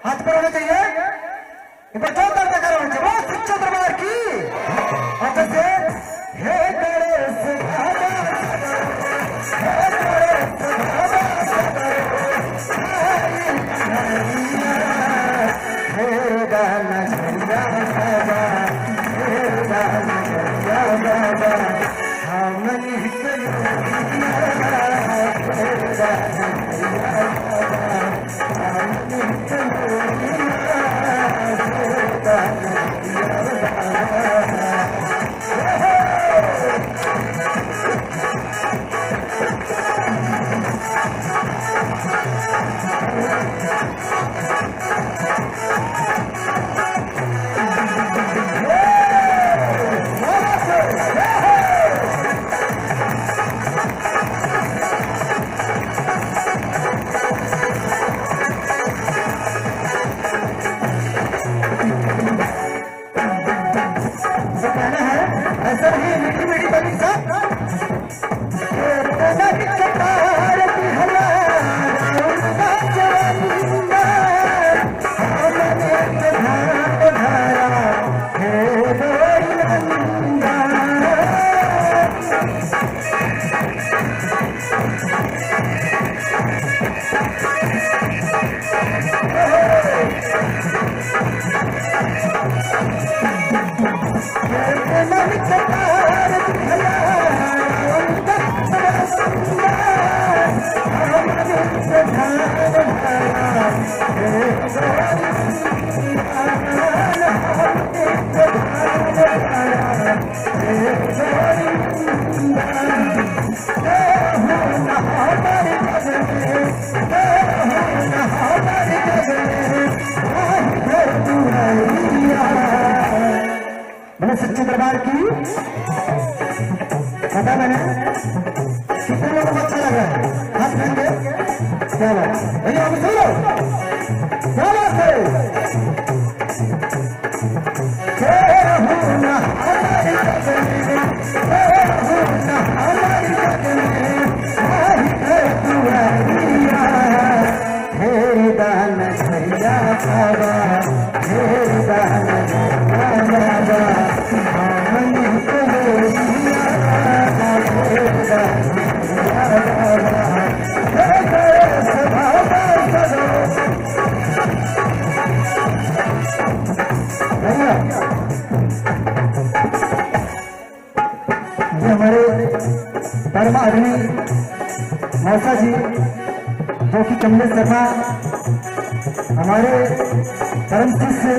हाथ पर होना चाहिए। दरबार की से हे गणेश सच्चे दरबार की पता मैंने कितने लोगों को अच्छा लगा है हाथ फेंके क्या बात भैया हम सुनो क्या बात है हमारे परम आदमी मौसा जी जो कि कमलेश शर्मा हमारे परम शिष्य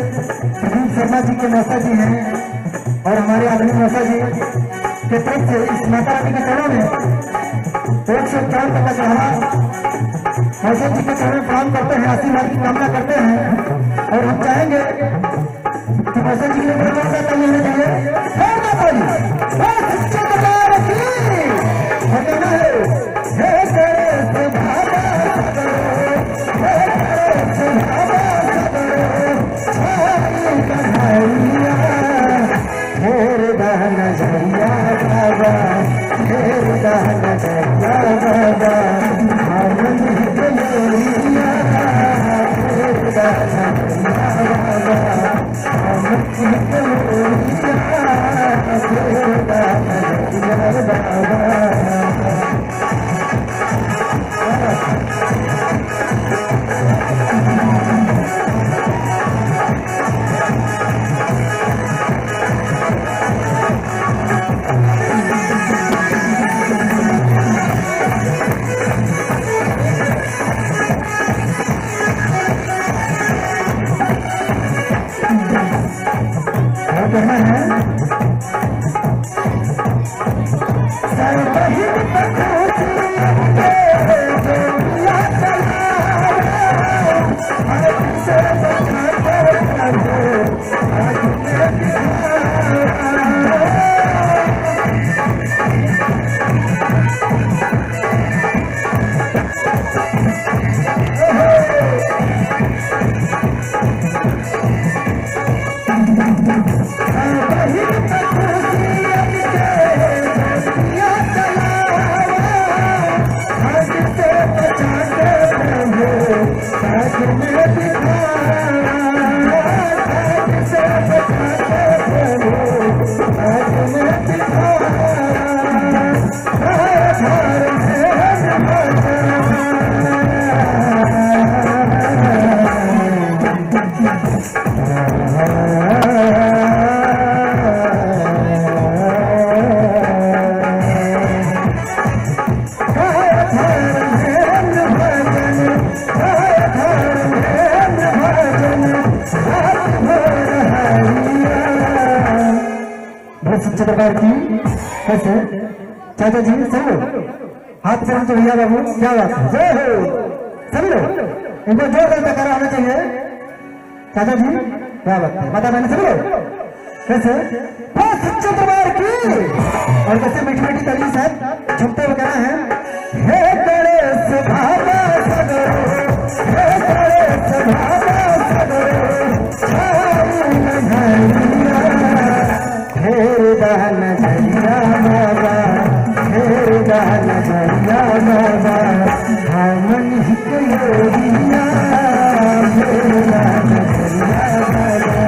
प्रदीप शर्मा जी के मौसा जी हैं और हमारे आदमी मौसा जी के तरफ से इस माता रानी के चरणों में 151 का चढ़ावा मौसा जी के चरणों में प्रणाम करते हैं, आशीर्वाद की कामना करते हैं और हम चाहेंगे कि मौसा जी के लिए बड़ा चाहिए नजरिया बाबा फेरदा नजरिया बाबा हमन हिकलोरिया फेरदा नजरिया बाबा हमन हिकलोरिया फेरदा नजरिया बाबा। करना है दरबार की कैसे चाचा जी सब हाथ से तो भैया बाबू क्या बात है जय हो सभी लोग इनको जोरदार टकरा होना चाहिए चाचा जी क्या बात है माता बहन सभी लोग कैसे सच्चे दरबार की और कैसे मीठी मीठी ताली साथ झुमते हुए कहना है हे गणेश भावा सगरो हे गणेश भावा सगरो फेरदा नजरिया बाबा फेरदा नजरिया बाबा हमन हिकलोरिया फेरदा नजरिया बाबा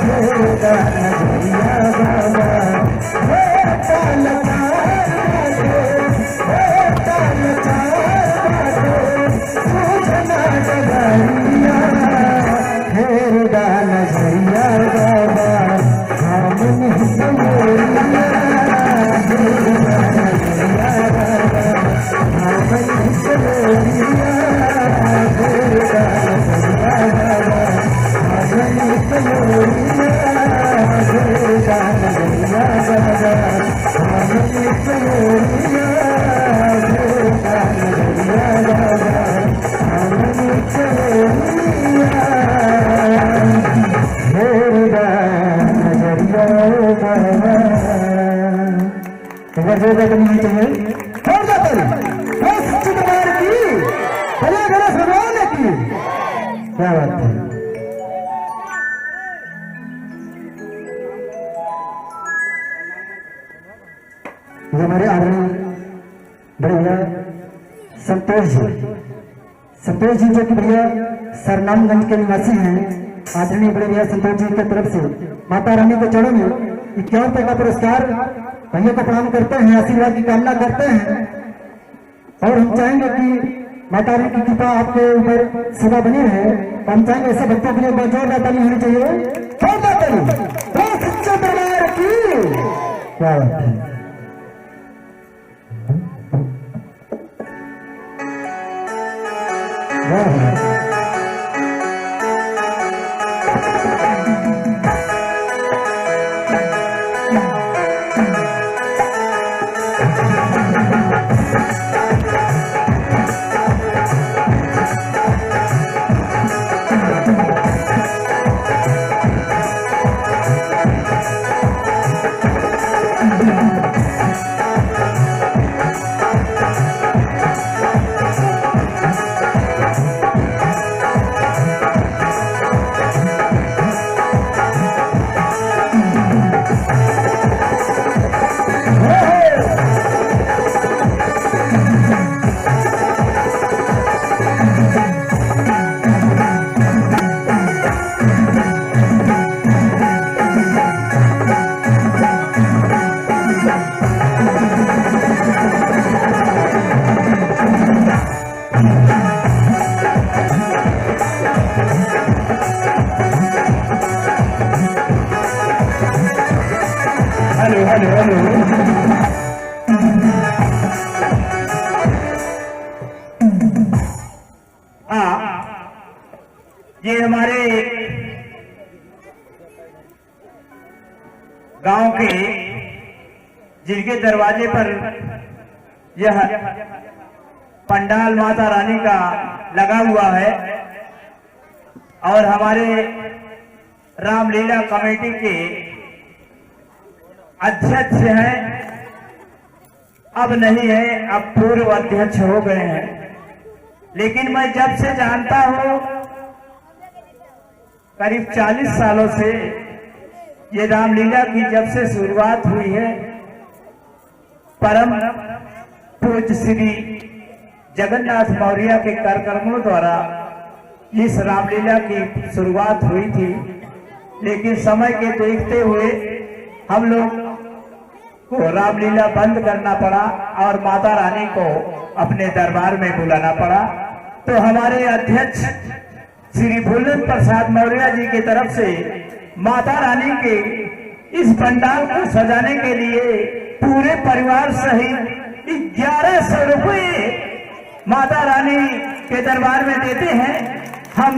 फेरदा नजरिया बाबा फेरदा नजरिया बाबा हमन हिकलोरिया फेरदा नजरिया बाबा हमन हिकलोरिया फेरदा नजरिया बाबा हमन हिकलोरिया फेरदा नजरिया बाबा हमन हिकलोरिया फेरदा नजरिया बाबा हमन हिकलोरिया नहीं चाहिए भगवान की क्या बात है ये हमारे आदरणीय बड़े भैया संतोष जी जो कि भैया सरनामगंज के निवासी हैं आदरणीय बड़े भैया संतोष जी की तरफ से माता रानी के चरणों में 51 रुपए का पुरस्कार भैया को प्रणाम करते हैं आशीर्वाद की कामना करते हैं और हम चाहेंगे कि माता रानी की कृपा आपके ऊपर सदा बनी रहे तो हम चाहेंगे ऐसे भक्तों के लिए बहुत जोरदार ताली होनी चाहिए सच्चे दरबार की क्या बात है हेलो हेलो। हाँ, ये हमारे गांव के जिनके दरवाजे पर यह पंडाल माता रानी का लगा हुआ है और हमारे रामलीला कमेटी के अध्यक्ष हैं, अब नहीं है, अब पूर्व अध्यक्ष हो गए हैं। लेकिन मैं जब से जानता हूं, करीब 40 सालों से ये रामलीला की जब से शुरुआत हुई है, परम पूज्य श्री जगन्नाथ मौर्य के कार्यक्रमों द्वारा इस रामलीला की शुरुआत हुई थी। लेकिन समय के देखते हुए हम लोग को रामलीला बंद करना पड़ा और माता रानी को अपने दरबार में बुलाना पड़ा। तो हमारे अध्यक्ष श्री भोलेनाथ प्रसाद मौर्य जी की तरफ से माता रानी के इस पंडाल को सजाने के लिए पूरे परिवार सहित 1100 रुपये माता रानी के दरबार में देते हैं। हम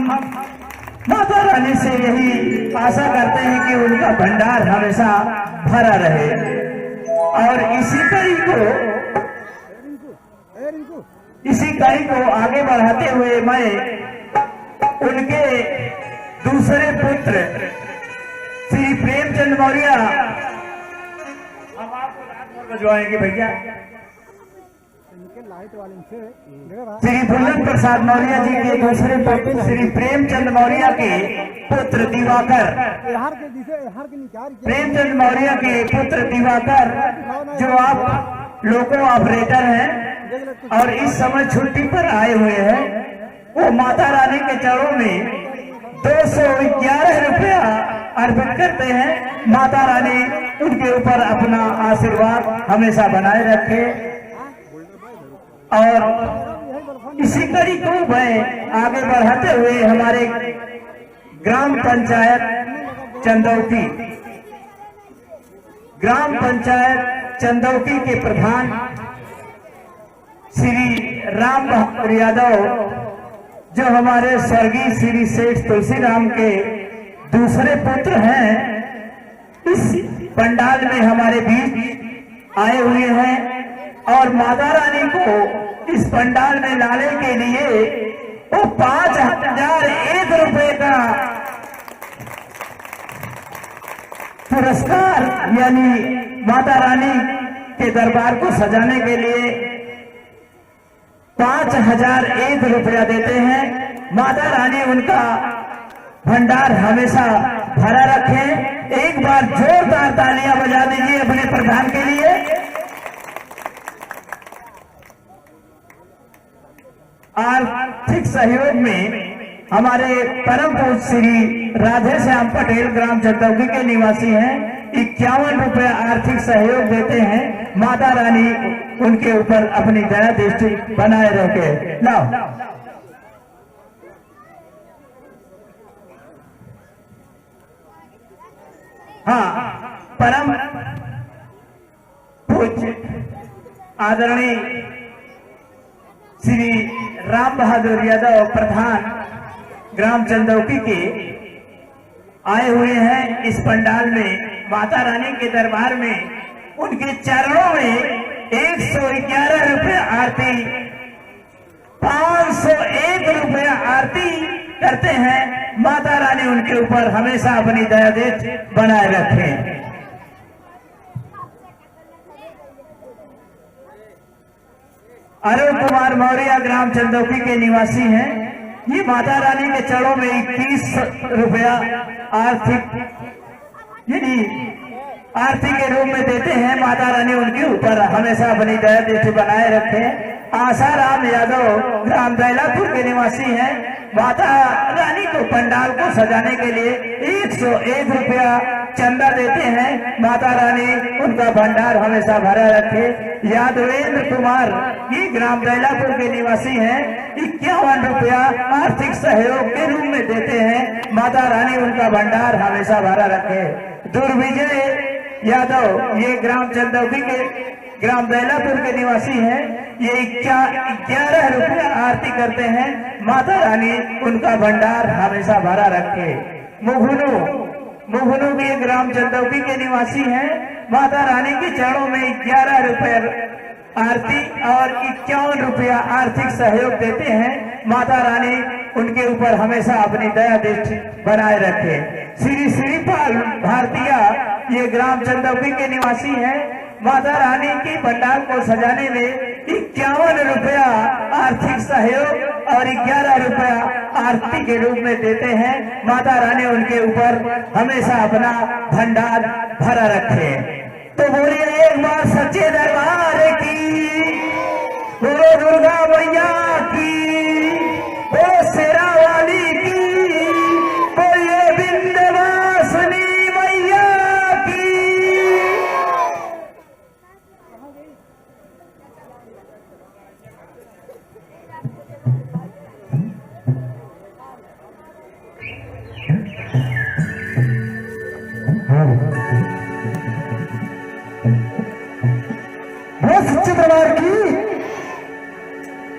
माता रानी से यही आशा करते हैं कि उनका भंडार हमेशा भरा रहे और इसी कड़ी को आगे बढ़ाते हुए मैं उनके दूसरे पुत्र श्री प्रेमचंद मौर्य, हम आपको रात भर बजवाएंगे भैया, श्री भोलेनाथ प्रसाद मौर्य जी के दूसरे पुत्र श्री प्रेमचंद मौर्य के पुत्र दिवाकर, प्रेमचंद मौर्य के पुत्र दिवाकर जो आप लोको ऑपरेटर हैं और इस समय छुट्टी पर आए हुए हैं, वो माता रानी के चरणों में 211 रुपया अर्पित करते हैं। माता रानी उनके ऊपर अपना आशीर्वाद हमेशा बनाए रखे और इसी कड़ी को मैं आगे बढ़ाते हुए हमारे ग्राम पंचायत चंदौती के प्रधान श्री राम बहादुर यादव, जो हमारे स्वर्गीय श्री सेठ तुलसीराम के दूसरे पुत्र हैं, इस पंडाल में हमारे बीच आए हुए हैं और माता रानी को इस पंडाल में लाने के लिए वो 5001 रुपए का पुरस्कार यानी माता रानी के दरबार को सजाने के लिए 5001 रुपया देते हैं। माता रानी उनका भंडार हमेशा भरा रखे। एक बार जोरदार तालियां बजा दीजिए अपने प्रधान के लिए। आर्थिक सहयोग में हमारे परम पूज्य श्री राधे श्याम पटेल ग्राम चंदौती के निवासी हैं, 51 रुपया आर्थिक सहयोग देते हैं। माता रानी उनके ऊपर अपनी दया दृष्टि बनाए रखे। लाओ हाँ, परम पूज्य आदरणीय श्री राम बहादुर यादव प्रधान ग्राम चंदौती के आए हुए हैं इस पंडाल में। माता रानी के दरबार में उनके चरणों में 111 रुपये आरती, 501 रुपया आरती करते हैं। माता रानी उनके ऊपर हमेशा अपनी दया दृष्टि बनाए रखें। अरुण कुमार मौर्य ग्राम चंदौती के निवासी हैं। ये माता रानी के चरणों में 21 रुपया आर्थिक यानी आरती के रूप में देते हैं। माता रानी उनके ऊपर हमेशा अपनी दया दृष्टि बनाए रखे। आसाराम यादव ग्राम दैलापुर के निवासी हैं। माता रानी को पंडाल को सजाने के लिए 101 रुपया चंदा देते हैं। माता रानी उनका भंडार हमेशा भरा रखे। यादवेंद्र कुमार ये ग्राम दैलापुर के निवासी हैं, 51 रुपया आर्थिक सहयोग के रूप में देते हैं। माता रानी उनका भंडार हमेशा भरा रखे। दुर्विजय यादव ये ग्राम चंदौली के ग्राम दैलापुर के निवासी हैं। ये 11 रुपया आरती करते हैं। माता रानी उनका भंडार हमेशा भरा रखे। मुघुनु भी ग्राम चंदौली के निवासी हैं। माता रानी के चरणों में 11 रुपये आरती और 51 रुपया आर्थिक सहयोग देते हैं। माता रानी उनके ऊपर हमेशा अपनी दया दृष्टि बनाए रखे। श्री श्रीपाल भारतीय ये ग्राम चंदौली के निवासी हैं। माता रानी की पंडाल को सजाने में 51 रुपया आर्थिक सहयोग और 11 रुपया आरती के रूप में देते हैं। माता रानी उनके ऊपर हमेशा अपना भंडार भरा रखे। तो बोलिए एक बार सच्चे दरबार की, बोलो दुर्गा मैया की, बोलो शेरा वाली की, बोलिए विंध्यवासिनी मैया की। सच्चे दरबार की,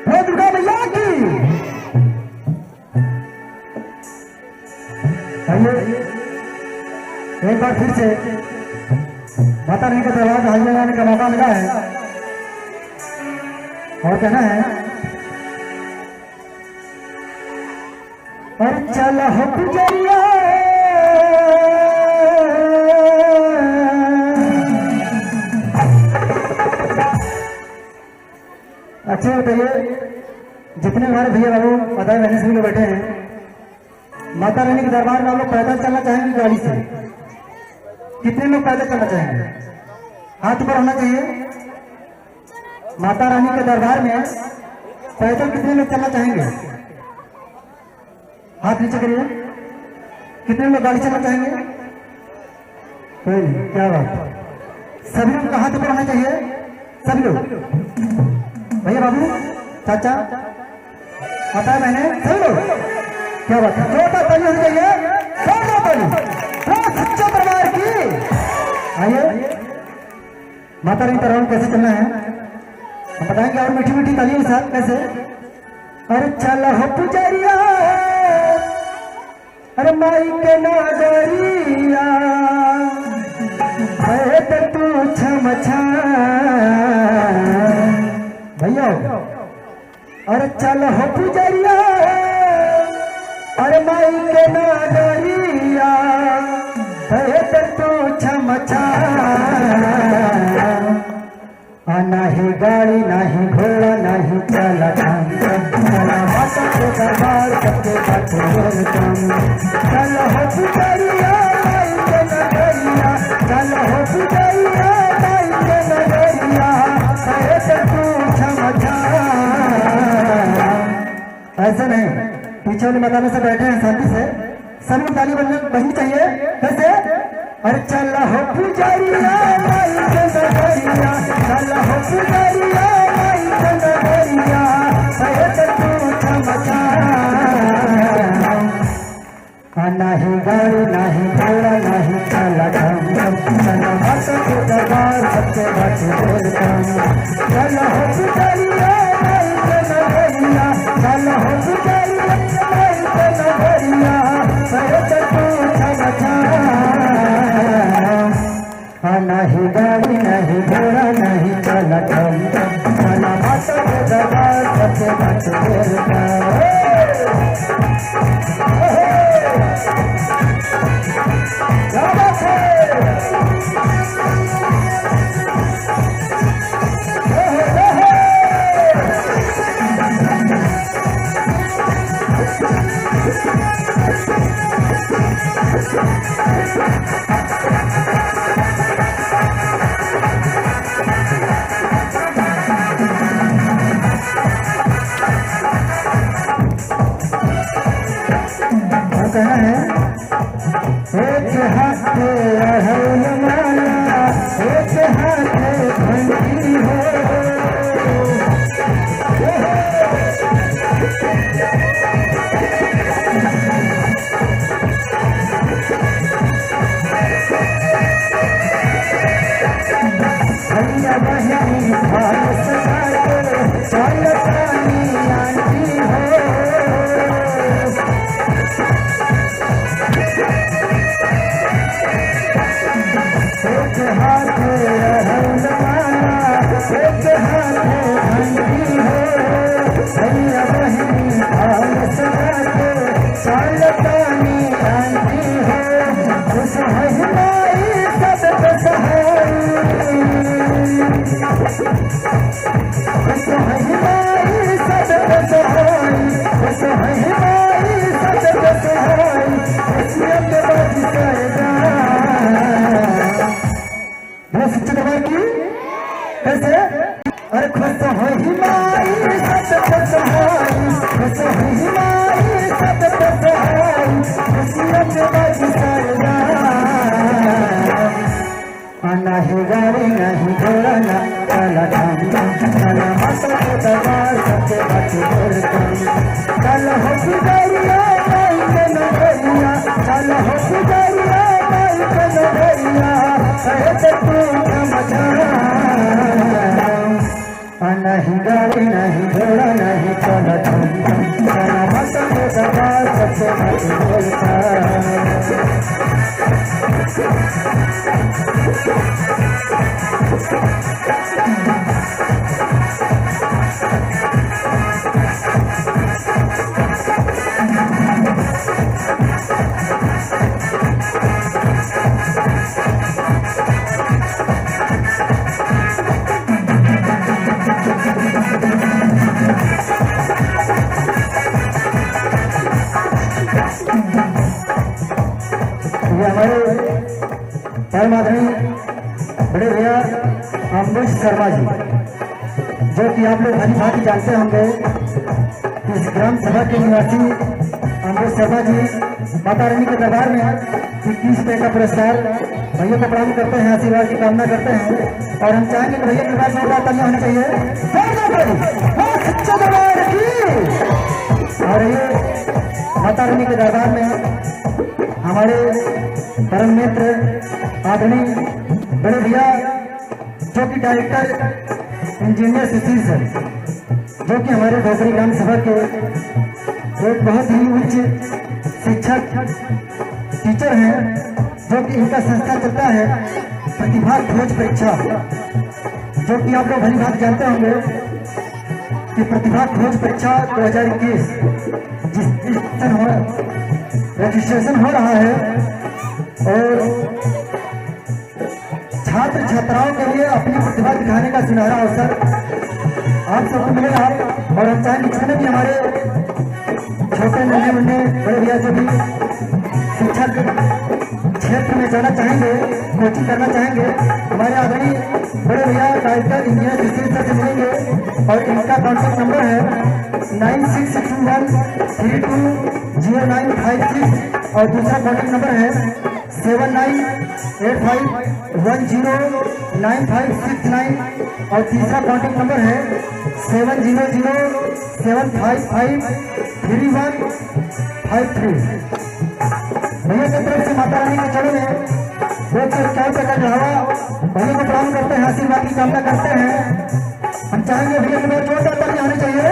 दुर्गा मैया की। आइए एक बार फिर से माता रानी का दरबार हाजिर लगाने का मौका मिला है और कहना है, और चल हो गुजरिया अच्छे बताइए, जितने हमारे भैया बाबू माता बहनी सभी लोग बैठे हैं, माता रानी के दरबार में आप लोग पैदल चलना चाहेंगे गाड़ी से? कितने लोग पैदल चलना चाहेंगे? हाथ ऊपर होना चाहिए। माता रानी के दरबार में पैदल कितने लोग चलना चाहेंगे? हाथ नीचे करिए। कितने लोग गाड़ी चलना चाहेंगे? कोई नहीं, क्या बात। सभी लोग का हाथ ऊपर होना चाहिए। सभी लोग, भैया बाबू, चाचा, माता बहने, सही लोग, क्या बात है। छोटा ताली होनी चाहिए, छोटा ताली। सच्चे दरबार की। आइए माता रानी दरबार कैसे चलना है हम बताएंगे, और मीठी मीठी तालियों के साथ कैसे। अरे चल हो पुजारिया, अरे माई के नागरिया, तो तू छम भैया। अरे चल हो पुजरिया, अरे माई के नागरिया, तू छम नाही गाड़ी नाही घोड़ा नाही चला माता के दरबार सबके बातें बोलता। चल हो पुजरिया माई के नगरिया, चल हो पुजरिया माई के नगरिया, ऐसे नहीं, पीछे वाले मैदान से बैठे हैं शांति से, सभी ताली बजनी चाहिए। कैसे? अरे चल हो पुजारिया माई के नगरिया, चल हो पुजारिया माई के नगरिया, नहीं गाड़ी नहीं घोड़ा नहीं चला चलो माता के दरबार सबके बातें बोलता। चलो हो पुजारिया माई के नगरिया, चलो हो पुजारिया माई के नगरिया, नहीं गाड़ी नहीं घोड़ा नहीं चला चलो माता के दरबार सबके बातें बोलता। कहना है एक हाथ अढ़ौल माला, एक हाथ घंटी हो, हाल सजा के चलतानी आंटी हो। एक हाथ रहल माला, एक हाथ घंटी हो। भैया बहनी हाल सजा के चलतानी आंटी हो। खुश है माई सब सहाई, खुश है माई सब सहाई, खुश है माई सब सहाई। खुशियों के बाद सजा सच्चे दरबार की कैसे? अरे खुश हो ही माई सब सहाई, खुश हो ही माई सब सहाई। खुशियों के बाद सजा नहीं गाड़ी नहीं घोड़ा ना चला चला माता के दरबार सबके बात बोलता। चल हो पुजारिया माई के नगरिया, चल हो पुजारिया माई के नगरिया। कहते तू समझा नहीं गाड़ी नहीं घोड़ा नहीं चला चला माता के दरबार सबके बात बोलता। ये हमारे परम आदरणीय बड़े भैया अम्बुज शर्मा जी, जो कि आप लोग भली भांति जानते होंगे। इस ग्राम सभा के निवासी अम्बुज शर्मा जी माता रानी के दरबार में 21 रुपये का पुरस्कार भैया को प्रणाम करते हैं, आशीर्वाद की कामना करते हैं। और हम चाहेंगे कि भैया के पास जोरदार तालियां होनी चाहिए। और ये माता रानी के दरबार में हमारे परम मित्र आदरणीय बड़े भैया जो कि डायरेक्टर इंजीनियर सुशील सर, जो कि हमारे भोसरी ग्राम सभा के एक बहुत ही उच्च शिक्षक टीचर हैं, जो कि इनका संस्था चलता है प्रतिभा खोज परीक्षा, जो कि आप लोग भली बात जानते होंगे कि प्रतिभा खोज परीक्षा 2021 जिस रजिस्ट्रेशन हो रहा है और छात्र छात्राओं के लिए अपनी प्रतिभा दिखाने का सुनहरा अवसर आप सबको मिलेगा। और हम चाहेंगे जितने भी हमारे छोटे नन्हे मुन्ने बड़े भैया जो भी शिक्षक क्षेत्र में जाना चाहेंगे, कोचिंग करना चाहेंगे, हमारे आदरणीय बड़े भैया डायरेक्टर इंजीनियर सुशील सर से मिलेंगे। और इनका कॉन्टैक्ट नंबर है 9621320956 और दूसरा कॉन्टैक्ट नंबर है 7985109569 और तीसरा कॉन्टैक्ट नंबर है 7007553153। भैया की तरफ से माता रानी के चरण में बहुत से क्या कर रहा भैया को प्रणाम करते हैं, आशीर्वाद की कामना करते हैं। हम चाहेंगे भैया के बाद जोरदार तालियां होनी चाहिए।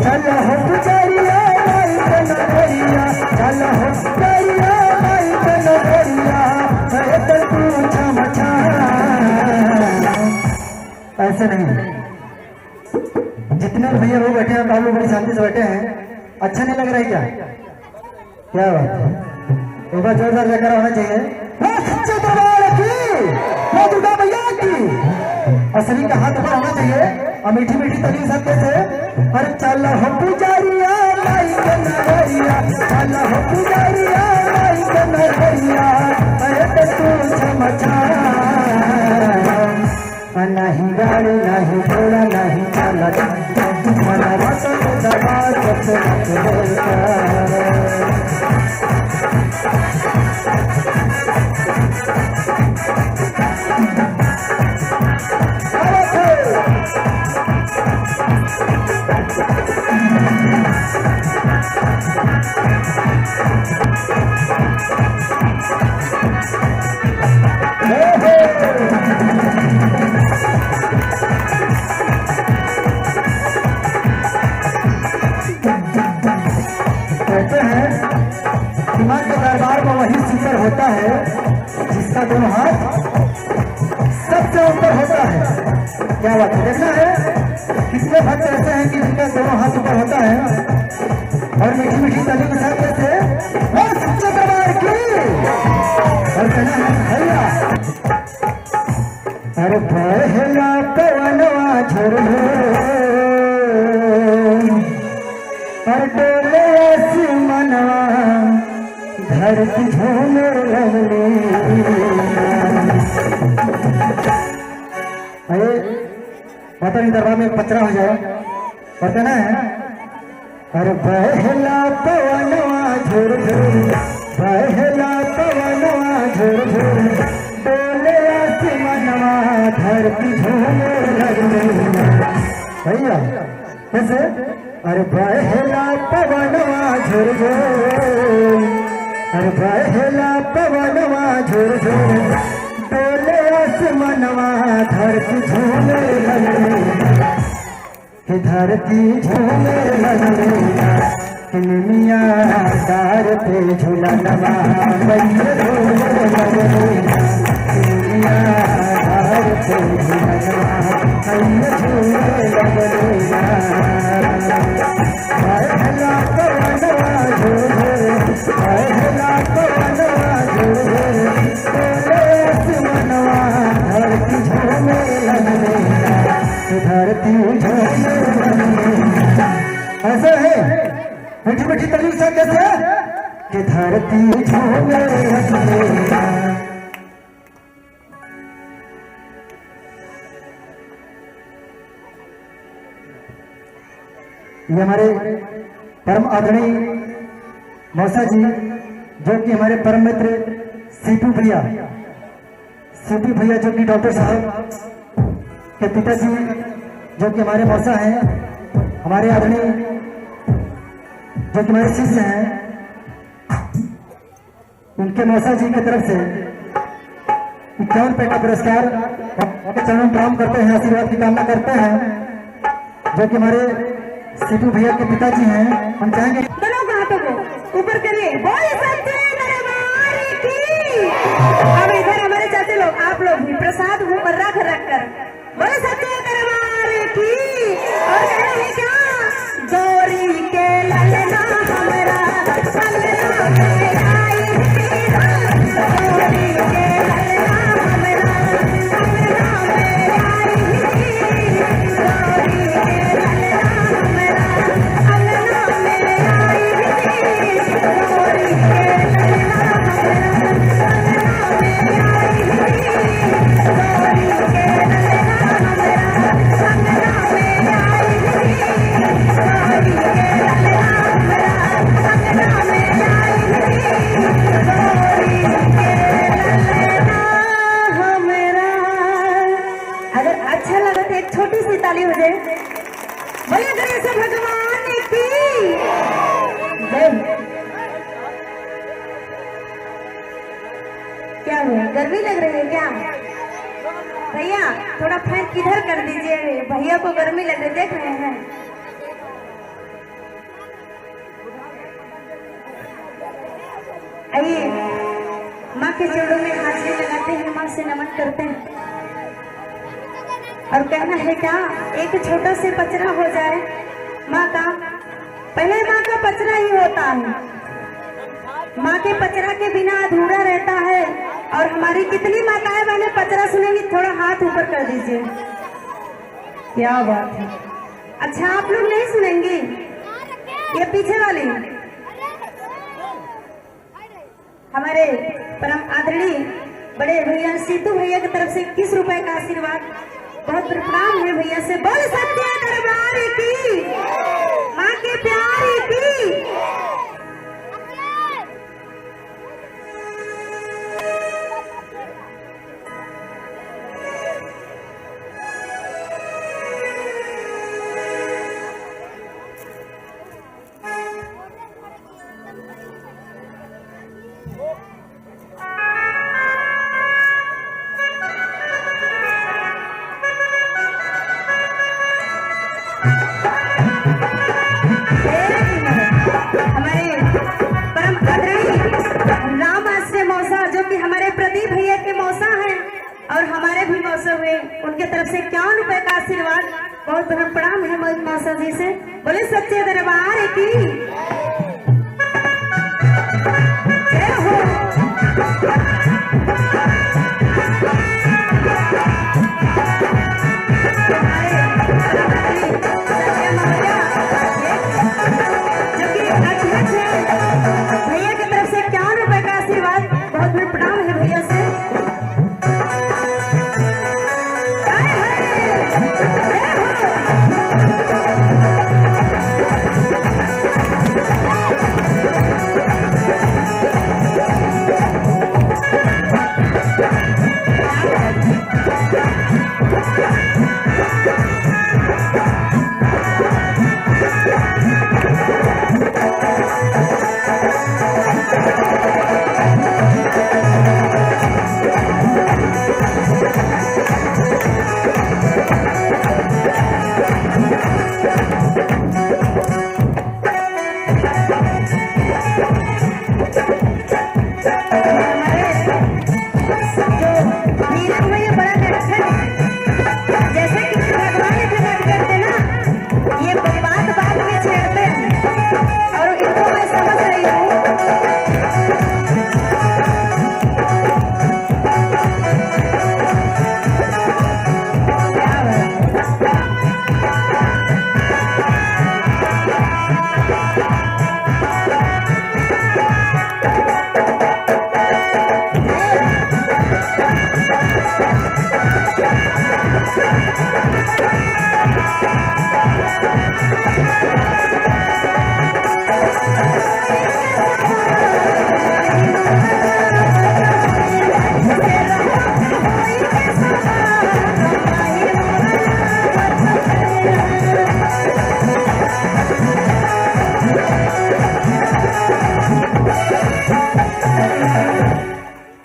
चल हो पुजारिया माई के नगरिया, चल हो पुजारिया माई के नगरिया। कहते तू छमछा ऐसे नहीं, जितने भैया लोग बैठे हैं काफी बड़ी शांति से बैठे हैं। अच्छा नहीं लग रहा है क्या? क्या बात है, एक बार जोरदार जयकारा होना चाहिए। सच्चे दरबार की, मां दुर्गा मैया की। और सभी का हाथ ऊपर होना चाहिए और मीठी मीठी तली सबके से। अरे चल हो पुजारिया माई के नगरिया, चल हो पुजारिया माई के नगरिया। अरे तू छमछा नहीं गाड़ी नहीं घोड़ा नहीं चला मना माता के दरबार सबसे बोलता। सबसे ऊपर होता है। क्या बात है, देखना है कितने भक्त ऐसे हैं कि जिनका दोनों हाथ ऊपर होता है और मीठी मीठी ताली के साथ कैसे और सच्चे दरबार की और कहना है भैया अरे पहला पवनवा झुरझुर और डोले मनवा धरती झूमर लगली। अरे पता नहीं दरबार में पचरा हो जाए और कहना है अरे पहला पवनवा झुरझुर पहला पवनवा झुरझुर डोले मनवा धरती झूमर लगली। भैया कैसे अरे पहला पवनवा झुरझुर अरे पहला पवनवा झुरझुर डोले मनवा धरती झूमर लगली कि धरती झूमर लगली निमिया डार पे झूलनवा मैया झूमर लगली निमिया डार पे झूलनवा मैया झूमर लगली। पहला पवनवा झुरझुर पहला पवनवा झुरझुर डोले मनवा धरती झूमर लगली धरती झूमर लगली। ऐसा है मीठी मीठी तली से कैसे कि धरती झूमर लगली। ये हमारे परम आदरणीय मौसा जी जो कि हमारे परम मित्र सीपू भैया जो कि डॉक्टर साहब के पिताजी जो कि हमारे मौसा हैं हमारे आदरणीय जो कि हमारे शिष्य हैं उनके मौसा जी की तरफ से 51 रुपए का पुरस्कार आपके चरणों में प्रणाम करते हैं आशीर्वाद की कामना करते हैं जो कि हमारे सीटू भैया के पिताजी हैं। हम चाहेंगे दोनों हाथों को ऊपर करिए बोल सच्चे दरबार की। अब इधर हमारे चाचे लोग आप लोग भी प्रसाद मुंह पर रख कर बोल सच्चे दरबार की और कहना है क्या गौरी के ललना हमारा अंगना में आई गौरी के ललना हमारा अंगना में आई गौरी के छोटी सी ताली हो जाए भैया गणेश भगवान की जय। क्या हुआ गर्मी लग रही है क्या भैया थोड़ा फैन किधर कर दीजिए भैया को गर्मी लग रही देख रहे हैं। आइए माँ के चरणों में हाजिरी लगाते हैं माँ से नमन करते हैं और कहना है क्या एक छोटा से पचरा हो जाए माँ का। पहले माँ का पचरा ही होता है, माँ के पचरा के बिना अधूरा रहता है। और हमारी कितनी माताएं बहने पचरा सुनेंगी थोड़ा हाथ ऊपर कर दीजिए। क्या बात है, अच्छा आप लोग नहीं सुनेंगी? ये पीछे वाली हमारे परम आदरणीय बड़े भैया सीतू भैया की तरफ से 21 रुपए का आशीर्वाद बहुत प्रणाम है भैया से। बोल सच्चे दरबार की माँ के प्यार की। हमारे भी मौसम हुए, उनके तरफ से 51 रुपए का आशीर्वाद, बहुत बहुत प्रणाम है मौसा जी से। बोले सच्चे दरबार की जय हो। जो कि अध्यक्ष है, भैया की तरफ से 51 रुपए का आशीर्वाद, बहुत बहुत प्रणाम है भैया से।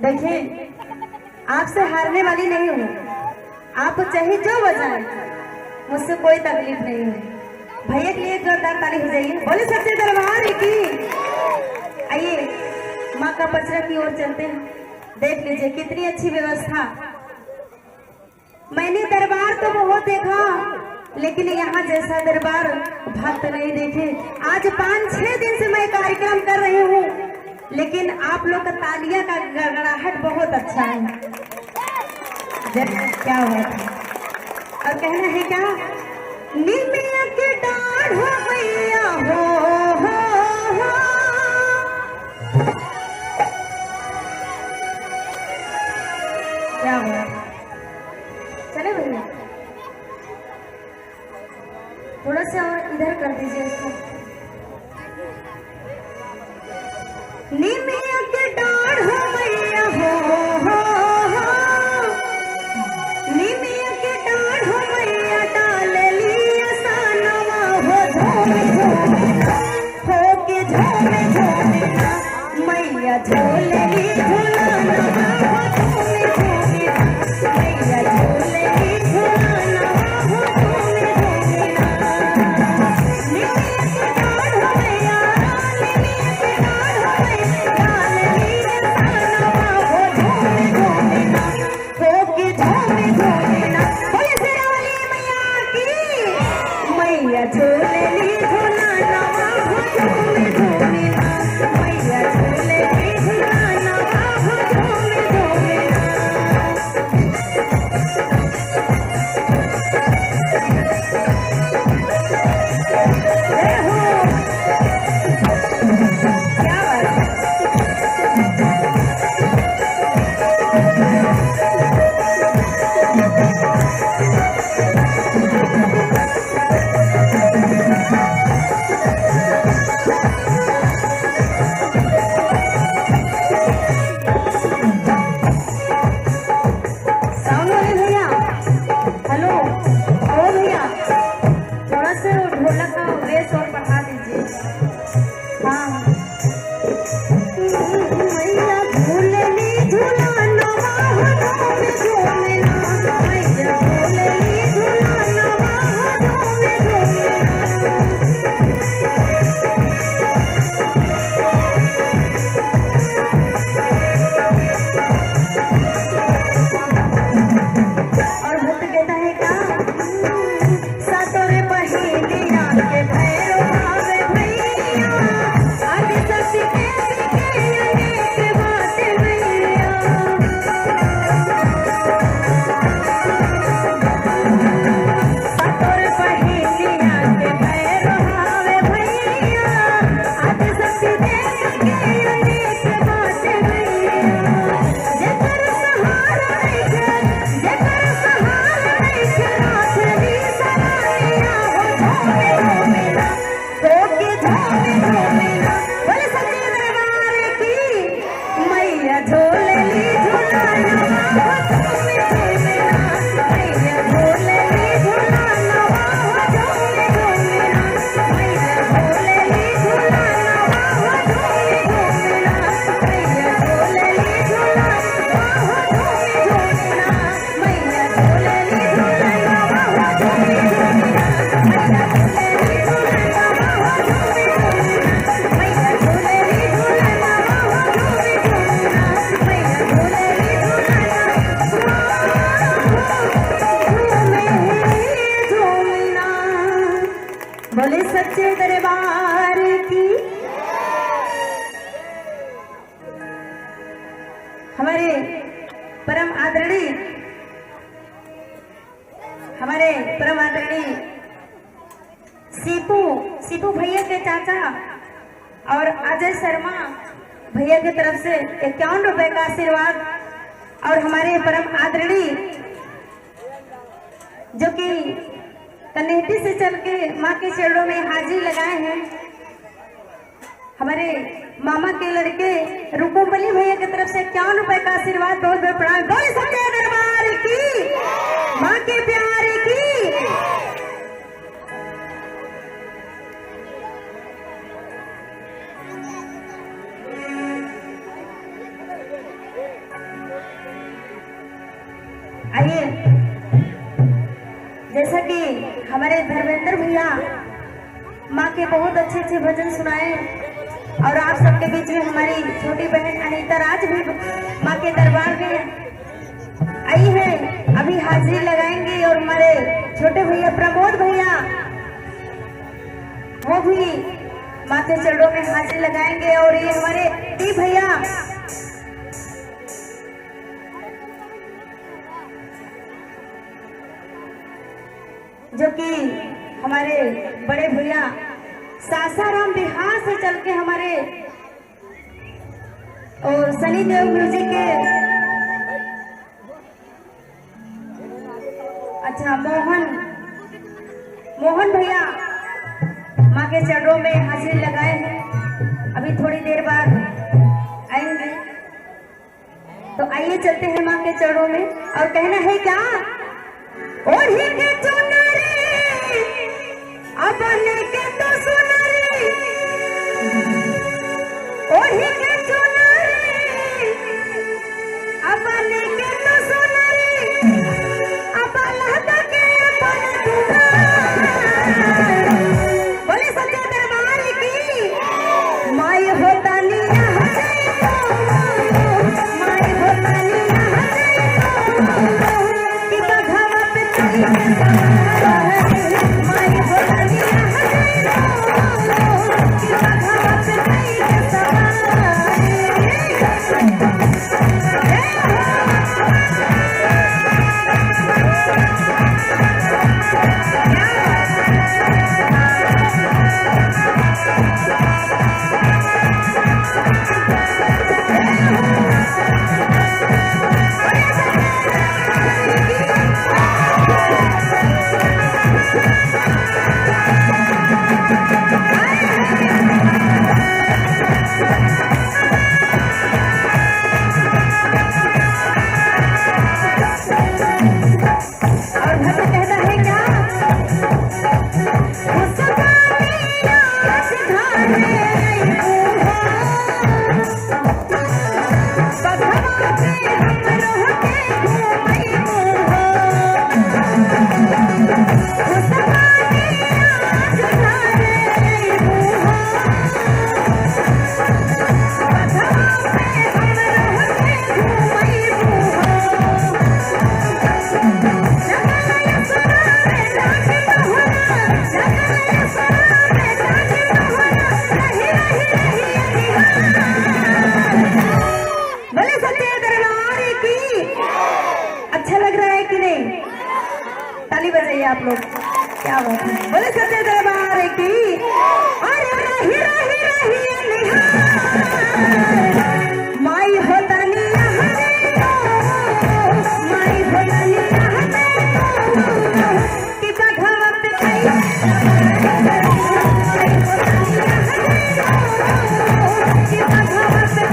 देखिए, आपसे हारने वाली नहीं हूँ, आपको चाहे जो बजाए, मुझसे कोई तकलीफ नहीं है। भैया के लिए जोरदार ताली हो जाइए। बोले सच्चे दरबार की। आइए माँ का पचरा की ओर चलते हैं, देख लीजिए कितनी अच्छी व्यवस्था। मैंने दरबार तो बहुत देखा, लेकिन यहाँ जैसा दरबार भक्त नहीं देखे। आज 5-6 दिन से मैं कार्यक्रम कर रही हूँ, लेकिन आप लोग का तालियां का गड़गड़ाहट बहुत अच्छा है। क्या हुआ था और कहना है क्या? निमिया के डाढ़ हो मैया हो, क्या हुआ? चले भैया थोड़ा सा और इधर कर दीजिए इसको। निमिया के डाढ़ हो मैया हो, निमिया के डाढ़ हो मैया, डाल लिया सानवा हो, झूमे झूमे हो के झूमे झूमे मैया झूले ली झूलाना हो, झूमे झूमे मैया झूले ली झूलाना हो, झूमे झूमे निमिया के डाढ़ हो मैया, निमिया के डाढ़ हो मैया, डाल लिया सानवा हो, झूमे झूमे हो के झूमे झूमे। बोले शेरावाली मैया की। मैया झूले ली झूलाना हो, झूमे झूमे मैया झूले ली झूलाना हो, झूमे झूमे। जय हो। क्या बात है? हमारे परम आदरणीय सीपू भैया के चाचा और अजय शर्मा भैया की तरफ से 51 रुपए का आशीर्वाद, और हमारे परम आदरणीय जो कि कनेटी से चल के माँ के चरणों में हाजिरी लगाए हैं, हमारे मामा के लड़के रूपोमली भैया की तरफ से 51 रुपए का आशीर्वाद, बहुत बहुत प्रणाम। बोले सच्चे दरबार की, माँ के प्यार की। आइए, जैसा कि हमारे धर्मेंद्र भैया माँ के बहुत अच्छे अच्छे भजन सुनाए, और आप सबके बीच में हमारी छोटी बहन अनीता राज भी माँ के दरबार में आई है, अभी हाजिरी लगाएंगे। और हमारे छोटे भैया प्रमोद भैया वो भी माँ के चरणों में हाजिरी लगाएंगे। और ये हमारे टी भैया जो कि हमारे बड़े भैया सासाराम बिहार से चल के हमारे और सनी देव म्यूजिक के अच्छा मोहन भैया माँ के चरणों में हाजिरी लगाए हैं, अभी थोड़ी देर बाद आएंगे। तो आइए चलते हैं माँ के चरणों में। और कहना है क्या, और ही के चुनरी अपने के तो सुनरी, और ही के चुनरी अपने के तो सुनरी, अपना के अपन बोले सच्चे दरबार की, माई होता नीला माई होता नीला कि बघवा पे चली माई होता नीला कि बघवा पे चली आप लोग, क्या बात है। बोले सच्चे दरबार की, अरे रही रही रही निहार, माई होता नीला माई होता नीला कि बघवा पे कि बघवा पे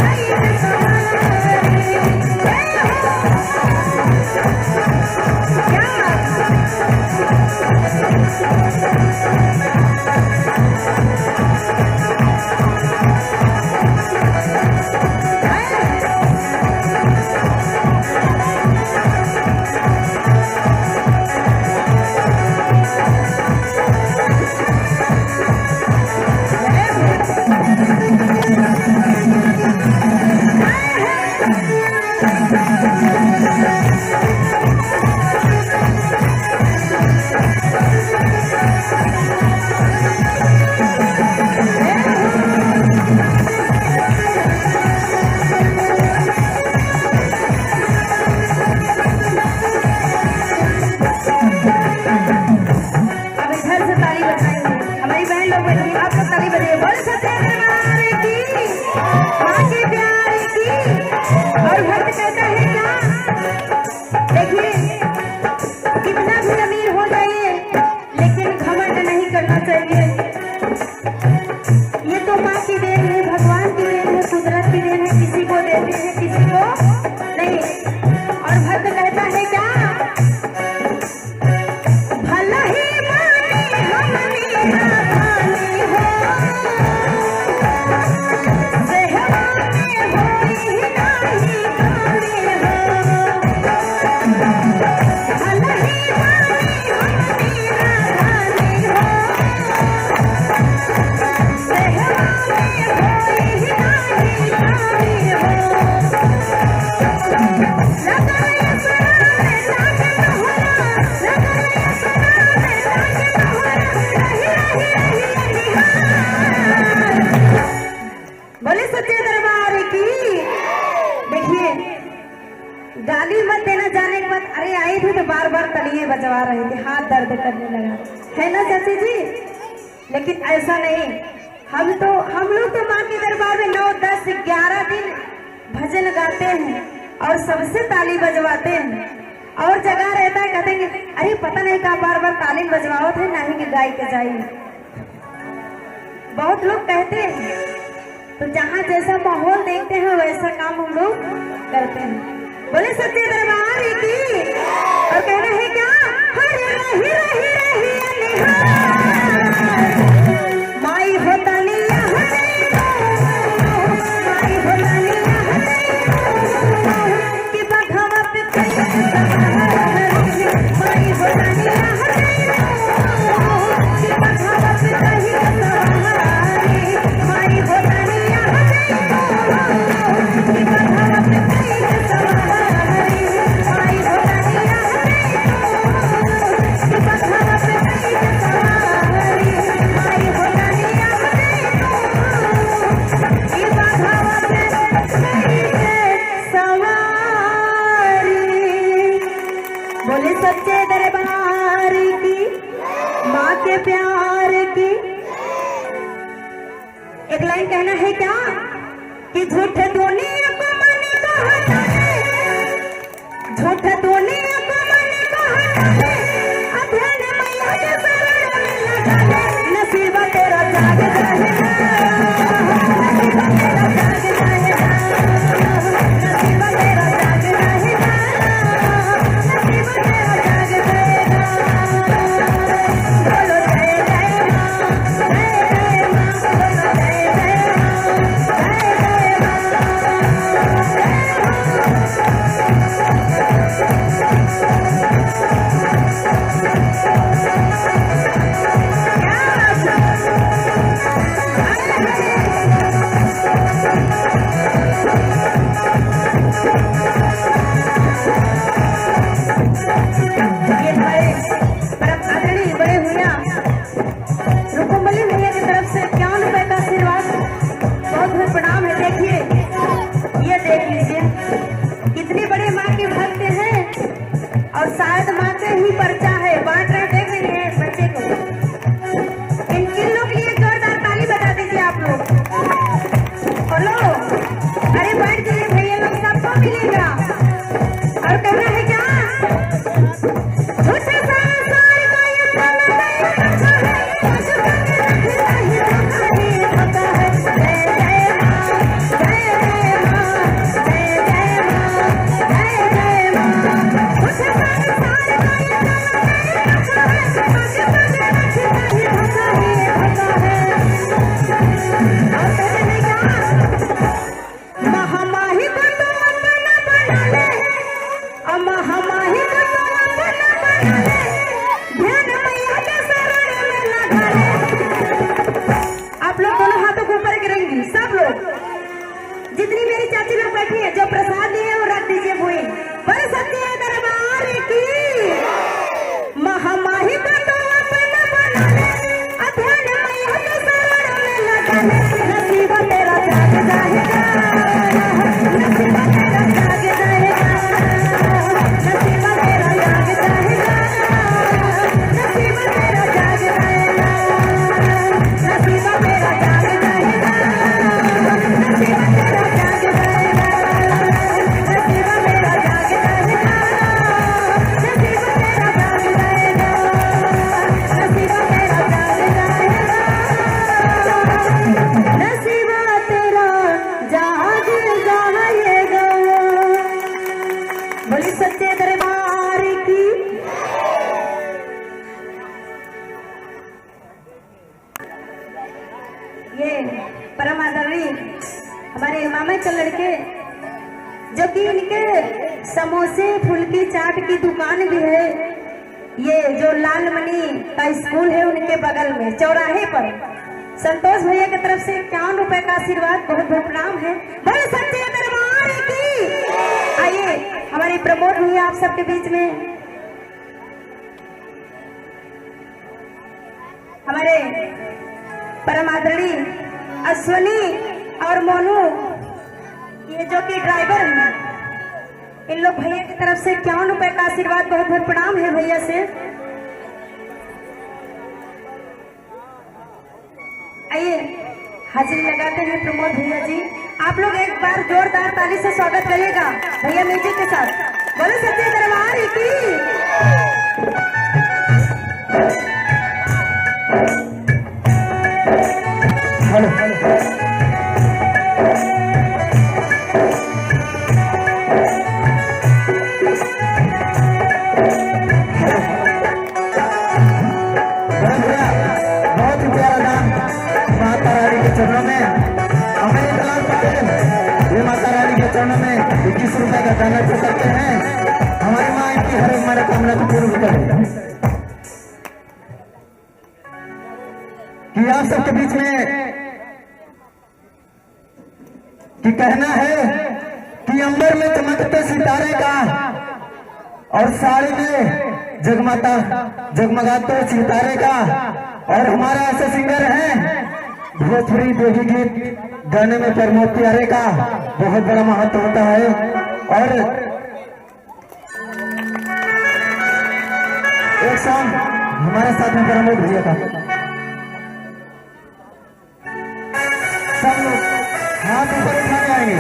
बार बार तलिए बजवा रहे थे, हाथ दर्द करने लगा, है ना चाची जी? लेकिन ऐसा नहीं, हम लोग तो माँ के दरबार में 9, 10, 11 दिन भजन गाते हैं और सबसे ताली बजवाते हैं। और जगह रहता है, कहते हैं अरे पता नहीं कहा बार बार ताली बजवाओ थे, नहीं कि गाय के जाइए। बहुत लोग कहते हैं, तो जहाँ जैसा माहौल देखते हैं वैसा काम हम लोग करते हैं। बोले सच्चे दरबार की। और कहना है क्या, हर रही रही रही माई होता लिया, माई होता लिया कि बघवा पे माई होता लिया कि बघवा पे माई होता लिया कि बघवा पे बोले सच्चे दरबार की, माँ के प्यार की। एक लाइन कहना है क्या कि झूठे दुनिया को मन कहता है, झूठे दुनिया को मन कहता है, अध्ययन मैया के शरण में लगा ले, नसीब तेरा जाग जाएगा, नसीब तेरा जाग जाएगा, नसीब तेरा जाग जाएगा, नसीब तेरा जाग जाएगा। बोलो जय जय माँ, जय जय माँ, बोलो जय जय माँ, जय ये हमारे परम आदरणीय बड़े भैया रुकुमबली भैया की तरफ से 51 रुपए का आशीर्वाद, बहुत बहुत प्रणाम है। देखिए, ये देख लीजिए कितनी बड़ी माँ की भक्त है, और शायद माँ के ही पर्चा है, बांट रहे देख रहे हैं बच्चे को। किन लोग के लिए जोरदार ताली बजा दीजिए आप लोग। बोलो अरे बैठ जाइए भैया लोग, सबको मिलेगा। और कहना है क्या, झूठे संसार को ये ताला नहीं रखा है, मुझको रखना ही होता है। जय जय माँ, जय जय माँ, जय जय माँ, जय जय माँ। झूठे संसार को ये ताला नहीं रखा है, मुझको रखना ही होता है। और कहने क्या, महामाही को तो अपना बना ले, महामाही को तो अपना बना ले, ध्यान मैया के शरण में लगा ले। आप लोग दोनों हाथों को ऊपर करेंगी, सब लोग, जितनी मेरी चाची लोग बैठी है, जो प्रसाद लिए वो रख दीजिए भूई। बोले सच्चे दरबार की। महामाही को तो अपना बना ले, ध्यान मैया के शरण में लगा ले, नसीब तेरा जाग जाएगा, नसीब तेरा जाग जाएगा, नसीब तेरा जाग जाएगा, नसीब तेरा जाग जाएगा, नसीब तेरा जाग जाएगा, नसीब तेरा जाग जाएगा, नसीब तेरा जाग जाएगा, नसीब तेरा जाग जाएगा, नसीब तेरा जाग जाएगा, नसीब तेरा जाग जाएगा। बोली सच्चे दरबार की। ये परम आदरणीय हमारे मामा के लड़के, जो कि उनके समोसे फुल्की चाट की दुकान भी है, ये जो लालमणि का स्कूल है उनके बगल में चौराहे पर, संतोष भैया की तरफ से 51 रुपए का आशीर्वाद, बहुत बहुत प्रणाम है। बोले सच्चे दरबार की। आइए हमारे प्रमोद भैया आप सबके बीच में, हमारे परम आदरणीय अश्वनी और मोनू, ये जो कि ड्राइवर हैं, इन लोग भैया की तरफ से 51 रुपए का आशीर्वाद, बहुत बहुत प्रणाम है भैया से। आइए हाजिरी लगाते हैं प्रमोद भैया जी। आप लोग एक बार जोरदार ताली से स्वागत करिएगा भैया म्यूजिक के साथ। बोलो सच्चे दरबार की। हेलो बहुत ही प्यारा गान माता रानी के चरणों में हमें इतना ये माता रानी के चरणों में 21 रुपए का दान अर्पित करते हैं। हमारी माँ इनकी हर एक मनोकामना को पूर्ण करे। कि आप सबके बीच में कि कहना है कि अंबर में चमकते सितारे का और साड़ी में जगमगाते सितारे का। और हमारा ऐसे सिंगर हैं भोजपुरी देवी गीत गाने में प्रमोद प्यारे का बहुत बड़ा महत्व होता है। और एक सॉन्ग हमारे साथ में प्रमोद भैया का, सब लोग हाथ ऊपर उठाने आएंगे।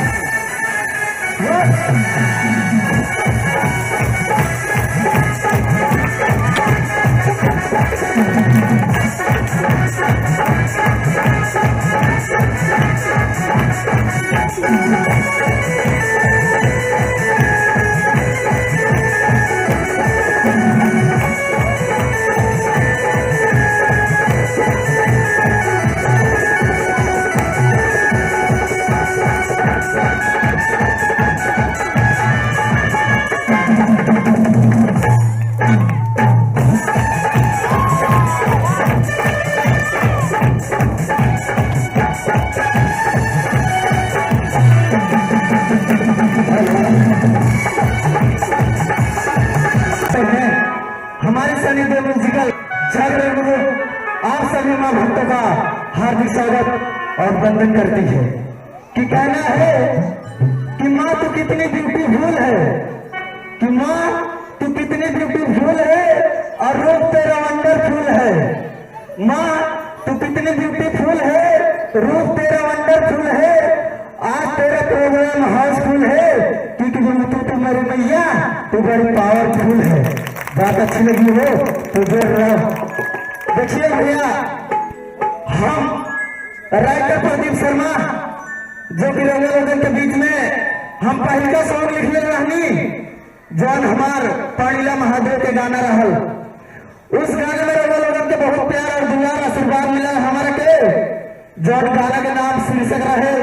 हमारे सनी देव म्यूजिकल जागरण ग्रुप आप सभी मां भक्तों का हार्दिक स्वागत और वंदन करती है। कि कहना है कि माँ तू कितनी ब्यूटीफुल है, कि माँ तू कितनी ब्यूटीफुल है और रूप तेरा वंडरफुल है। माँ तू कितनी ब्यूटीफुल है, रूप तेरा वंडरफुल है। आज तेरा प्रोग्राम हाउसफुल है क्योंकि तू मेरी मैया तू बड़ी पावरफुल है। बात अच्छी लगी हो तो जोर रहो। देखिए भैया, हम राइटर प्रदीप शर्मा जो कि लोगों के बीच में हम पहले का सॉन्ग लिखने रहनी जौन हमार पाणिला महादेव के गाना रहल। उस गाने में लोगों के बहुत प्यार और दुलार आशीर्वाद मिला हमारे के। जौन गाना के नाम शीर्षक रहे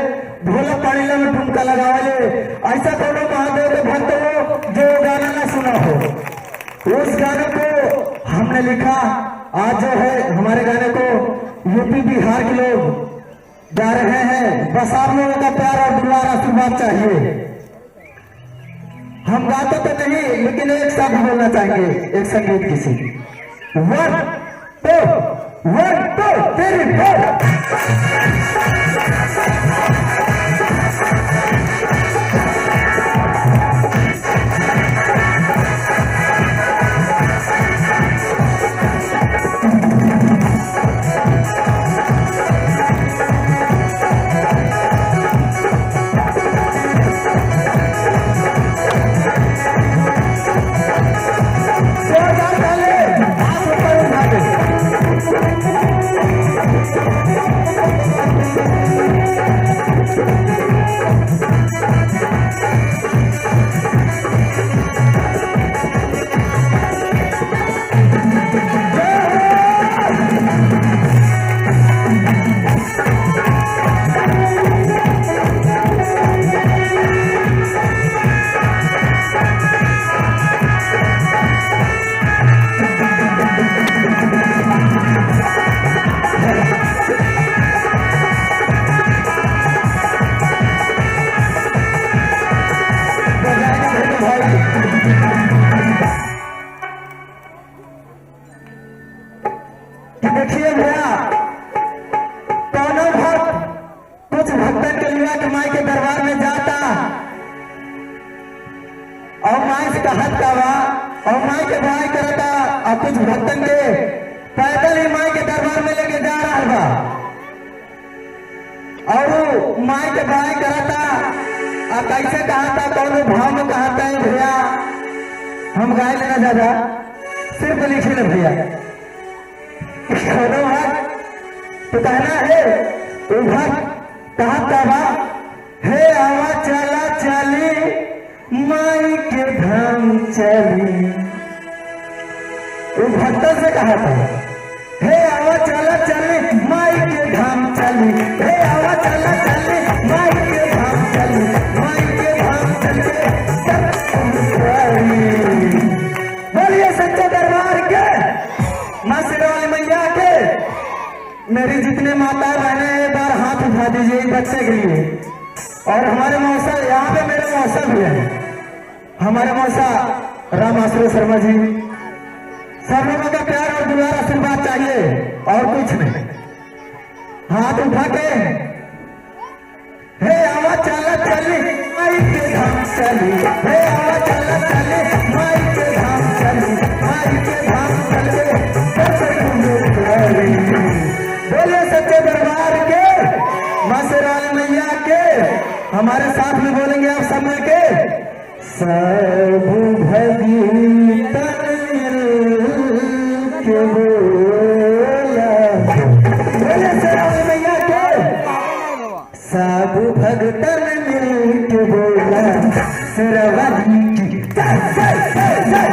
भोला पाणिला में ठुमका लगावे। ऐसा कोनो महादेव के भक्त हो जो गाना ना सुना हो। उस गाने को हमने लिखा। आज जो है हमारे गाने को यूपी बिहार के लोग गा रहे हैं। बस आप लोगों का प्यार और दुलार आशीर्वाद चाहिए। हम गाते तो नहीं लेकिन एक शब्द बोलना चाहेंगे, एक संगीत किसी 1 2 3 4। और कुछ भक्तन के पैदल ही माई के दरबार में लेके जा रहा बा और वो माई के बड़ाई करता और कैसे कहा था कौन भाव में कहा था भैया हम गाय लेना ज्यादा सिर्फ लिखे न भैया तो कहना है उधर कहा तबा हे आवा चला चली माई के धाम चली। उस भक्तन से कहा था हे आवा चला चली माई के धाम चली, हे आवा चला चली माई के धाम चली, माई के धाम चले। बोलिए सच्चे दरबार के मां शेरावाली मैया के। मेरी जितने माता बहने एक बार हाथ उठा दीजिए बच्चे के लिए। और हमारे मौसा यहाँ पे मेरे मौसा भी है, हमारे मौसा राम आश्रय शर्मा जी। सब लोगों का प्यार और दुलार आशीर्वाद चाहिए और कुछ नहीं। हाथ उठा के हे आवा चला चली माई के धाम चली, हे आवा चला चली माई के धाम चली, माई के धाम चले। बोले सच्चे दरबार के मां शेरावाली मैया के। हमारे साथ में बोलेंगे आप सब मिलके सब भगीतन के बोला। बोले शेरावाली मैया के सब भगतन मिल के बोला शेरावाली की जय जय जय जय।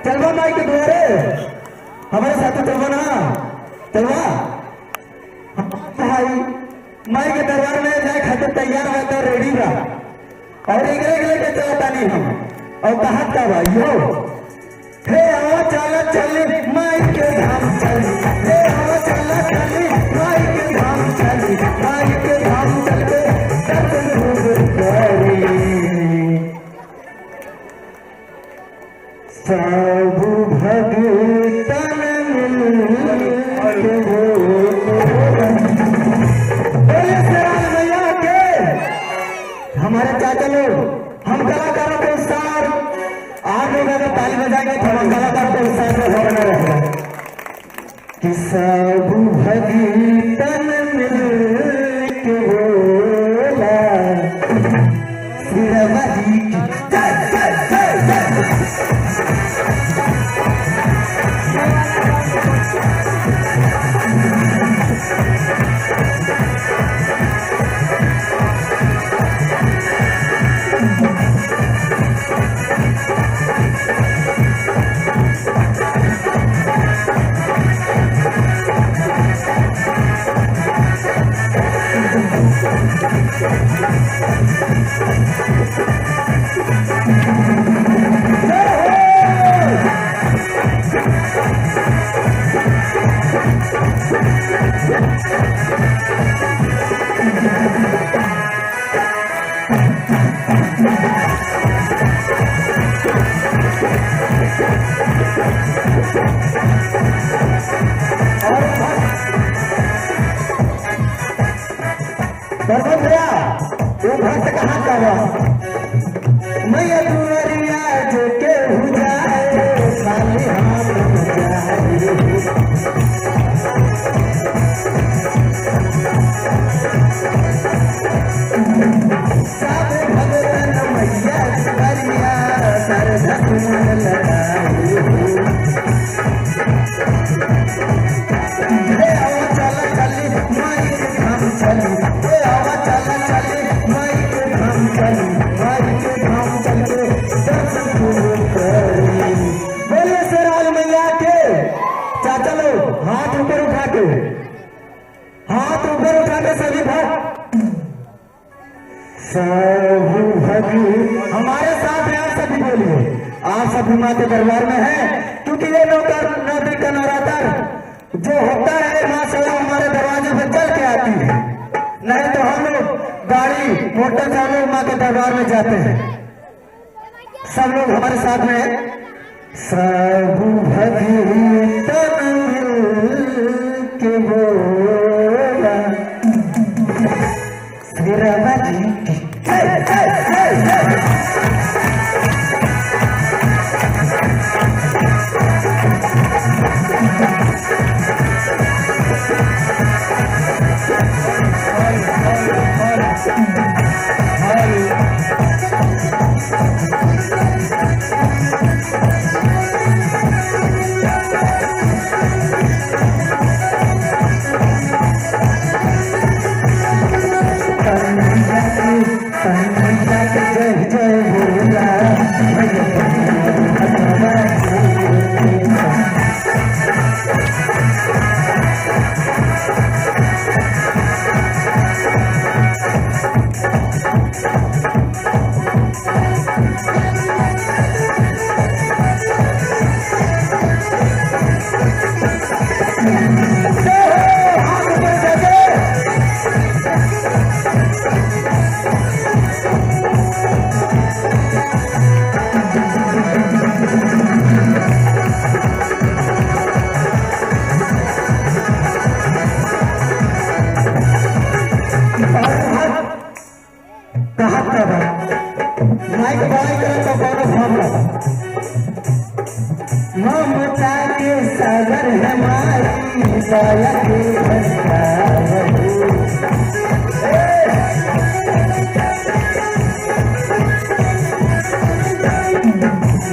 चलवा माई के द्वारे हमारे साथ चलवा ना चलवा भाई। माई के दरबार में जाए खातिर तैयार रहता रेडी बा और एक लेके चलता नहीं हम। और कहा था भाई यो हे आवा चला चली माई के धाम चली, हे आवा चला चली माई के धाम चली, माई के धाम चलते सब भगतन बोले शेरावाली मैया के। हमारे चाचा लोग हम कलाकारों के उत्साह आप लोग अगर ताली बजाएंगे तो हम कलाकारों के उत्साह में हो बना रहेगा कि सब भगतन मिल के बोला शेरावाली की जय जय जय जय। भैया वो भक्त कहाँ का हुआ मैया दुआरिया जो के हो जाए खाली हाथ सब भगवान मैया दुआरिया सर धन लगाए। चला चली माई के धाम चली, आवा चला चली माई के धाम चली, माई के धाम चलते दर्शन करी। बोले शेरावाली मैया के। चाचा लोग हाथ ऊपर उठा के, हाथ ऊपर उठा के सभी भक्त सब भगी हमारे साथ हैं। आप सभी बोलिए आप सभी माँ के दरबार में हैं क्योंकि ये नवरात्र का नवरात्र जो होता है माशाल्लाह हमारे दरवाजे पर चल के दरबार में जाते हैं। सब लोग हमारे साथ में सब भगतन के बोला श्री रामा जी की जय जय बोला ममता के सागर हमारी दया के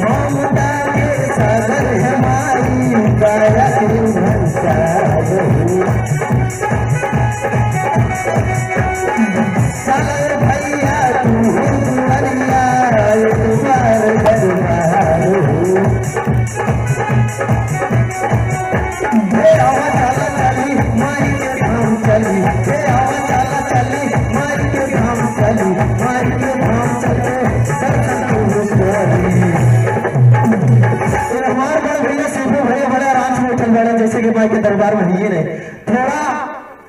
ममता के सागर हमारी दया के चल भैया तू दुनिया तुम्हार दरबार चली माई के धाम चली चली माई के धाम चली माई के धाम चले दर्शन हमारे बड़े भैया सीधे भैया बड़े आराम से उठल बड़े जैसे कि माई के दरबार में नहीं है। थोड़ा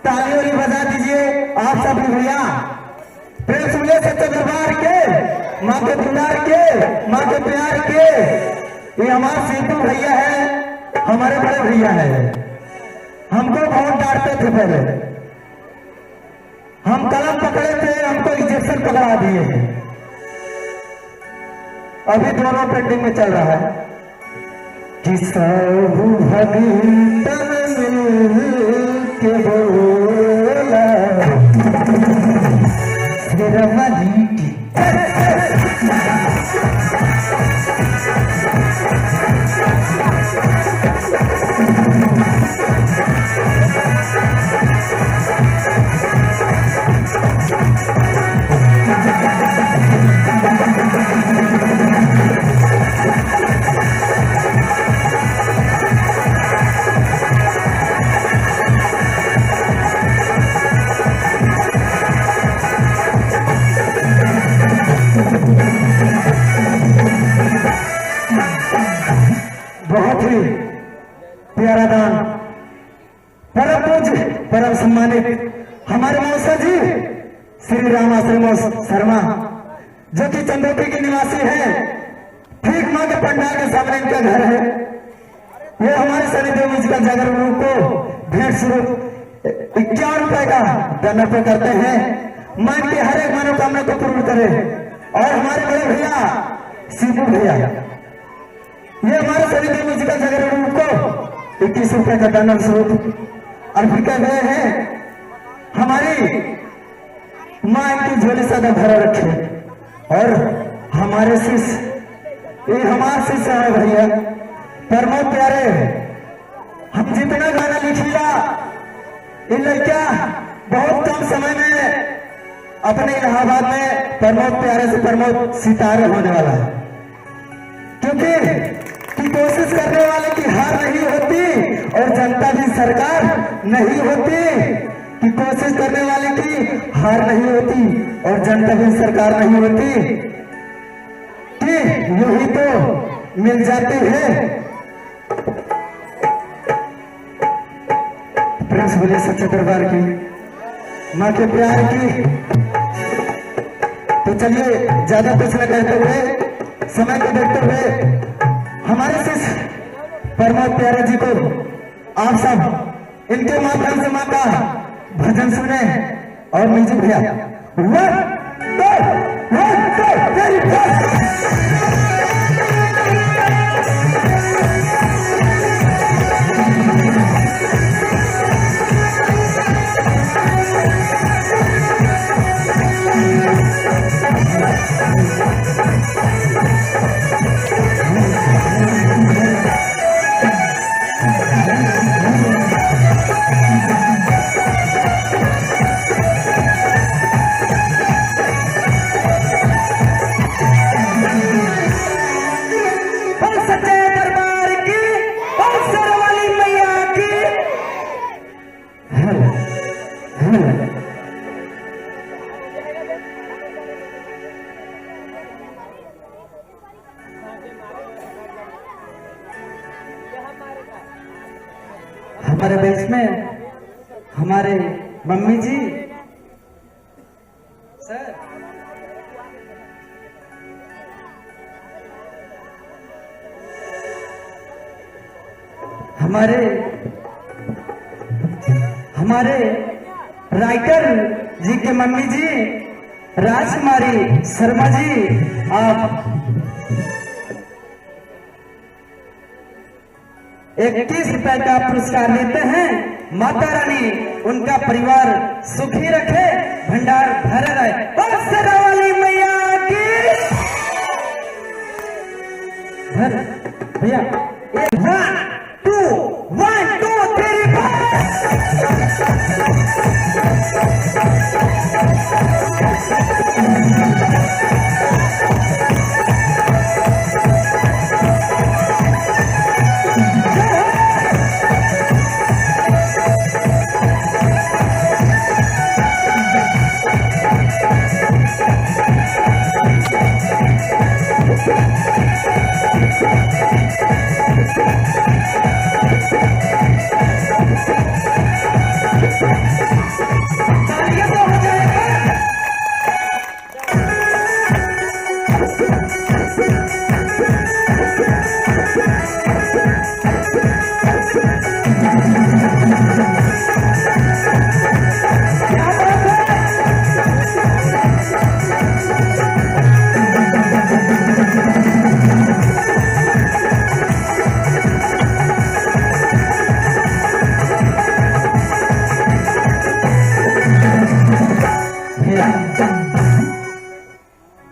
ताली वाली बजा दीजिए आप सब भैया प्रेम सुनिए सच्चे दरबार के माँ के दुलार के माँ के प्यार के। ये हमारे सीधू भैया है, हमारे बड़े भैया है। हमको बहुत डांटते थे पहले, हम कलम पकड़े थे हमको इंजेक्शन पकड़ा दिए हैं। अभी दोनों पेंडिंग में चल रहा है कि सब भगतन के बोला श्री रामा जी की बहुत ही प्यारा दान परम पूज्य परम सम्मानित हमारे मौसा जी श्री राम आश्रम शर्मा जो कि चंदोटी के निवासी हैं। ठीक मां के पंडाल के सामने इनका घर है। ये हमारे शनिदेव जी का जागर गुरु को भेंट स्वरूप 51 रुपए का दान पे करते हैं। मां की हर एक मनोकामना को पूर्ण करे। और हमारे बड़े भैया शिबू भैया ये हमारे शनिदेव जी का जागर गुरु को 21 रुपए का दान स्वरूप अर्पित कर गए हैं। हमारी मां की झोली सदा भरा रखे। और हमारे शिष्य ये हमारे शिष्य है भैया परमोत प्यारे। हम जितना गाना लिखिला ये लड़का बहुत कम समय में अपने इलाहाबाद में प्रमोद प्यारे से प्रमोद सितारे होने वाला है। क्योंकि कोशिश करने वाले की हार नहीं होती और जनता भी सरकार नहीं होती। कि कोशिश करने वाले की हार नहीं होती और जनता भी सरकार नहीं होती। कि यूं ही तो मिल जाती है। प्रेस बोले सच्चे दरबार की मां के प्यार की। तो चलिए ज्यादा कुछ न कहते हुए, समय को देखते हुए हमारे शिष्य प्रमोद प्यारे जी को आप सब इनके माध्यम से मां का भजन सुने और म्यूजिक भैया हमारे देश में हमारे मम्मी जी सर हमारे राइटर जी के मम्मी जी राजकुमारी शर्मा जी, आप 21 रुपए का पुरस्कार लेते हैं। माता रानी उनका परिवार सुखी रखे, भंडार भरा रहे। और शेरावाली मैया की भैया 1 2 1 2 3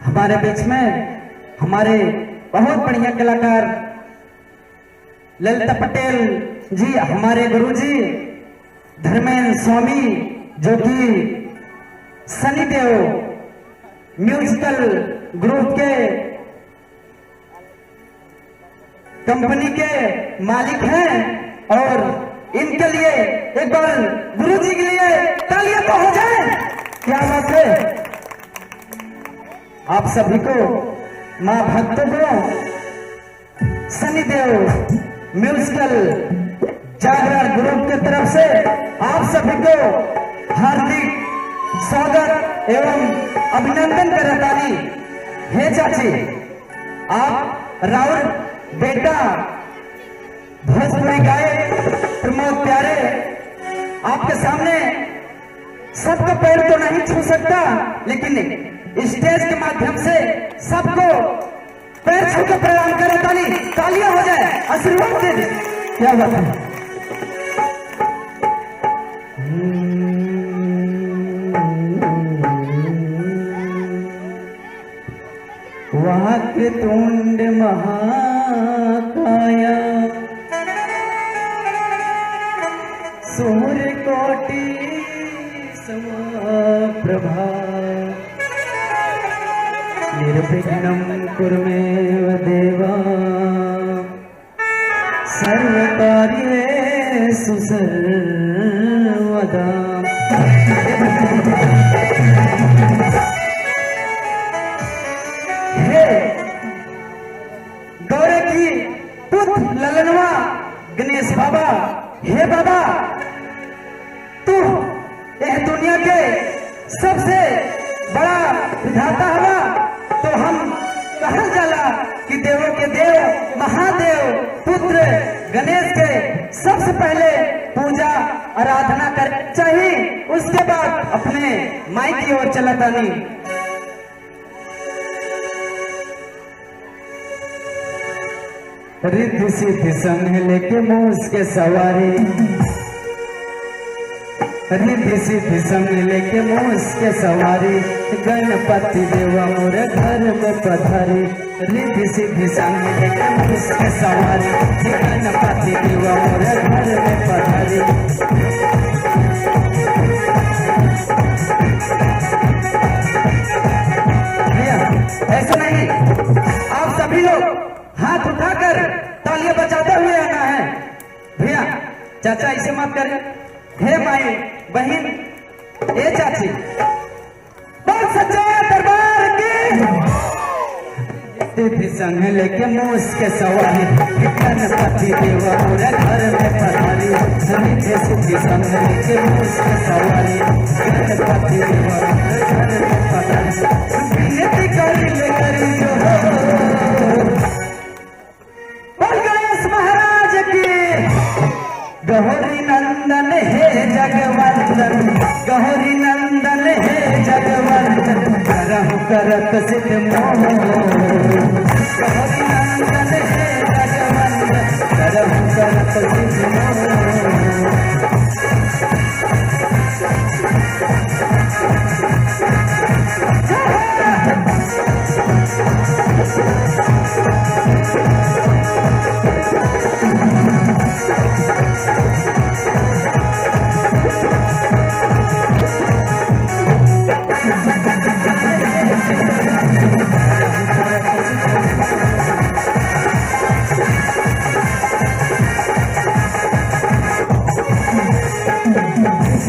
हमारे बीच में हमारे बहुत बढ़िया कलाकार ललिता पटेल जी, हमारे गुरुजी धर्मेंद्र स्वामी, जो कि सनीदेव म्यूजिकल ग्रुप के कंपनी के मालिक हैं। और इनके लिए एक बार गुरुजी के लिए तालियां तो हो जाए। क्या बात है। आप सभी को, मां भक्तों को, सनीदेव म्यूजिकल जागरण ग्रुप की तरफ से आप सभी को हार्दिक स्वागत एवं अभिनंदन करता हूं। हे चाची, आप राउर बेटा भोजपुरी गायक प्रमोद प्यारे आपके सामने सबको पैर तो नहीं छू सकता, लेकिन स्टेज के माध्यम से सबको पैर छू के प्रणाम करें। तालियां हो जाए, आशीर्वाद दे। क्या बात है। वक्रतुंड महाकाया सूर्यकोटि समप्रभा निर्विघ्नं कुरु मे देवा सर्वकार्येषु सर्वदा। हे गौरे की पुत्र ललनवा गणेश बाबा, हे बाबा, तू यह दुनिया के सबसे बड़ा विधाता हवा तो हम कहल जाला कि देवों के देव महादेव पुत्र गणेश के सबसे पहले पूजा आराधना कर चाहिए, उसके बाद अपने माई की ओर चला तानी। रिद्धि सिद्धि संग लेके मूस के सवारी, रिद्धि सिद्धि संग लेके मूस के सवारी, गणपति देवा मोर घर में पधारी। रिद्धि सिद्धि संग लेके मूस के सवारी, गणपति देवा मोर घर में पधारी। ऐसा नहीं, आप सभी लोग हाथ उठाकर तालियां बजाते हुए आना है। भैया चाचा ऐसे मत करें, हे माई बहन ए चाची, बोल सच्चे दरबार की। रिद्धि संग लेके मूस के सवारी, गणपति देवा मोर घर में पधारी। रिद्धि सिद्धि संग लेके मूस के सवारी, गणपति देवा मोर घर में पधारी। विनती करी ले करी जो गणेश महाराज की। गौरी नंदन हे जगवंदन, गौरी नंदन हे जगवंदन, करहु करत सिद्ध मोह। गौरी नंदन हे जगवंदन, करहु करत सिद्ध मोह।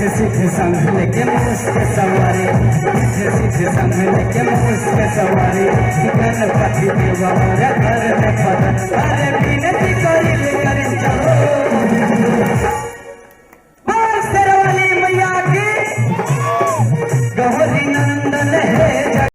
सिद्ध संग लेके मूस के सवारी, सिद्ध संग लेके मूस के सवारी, गणपति देवा मोर घर में पधारी। अरे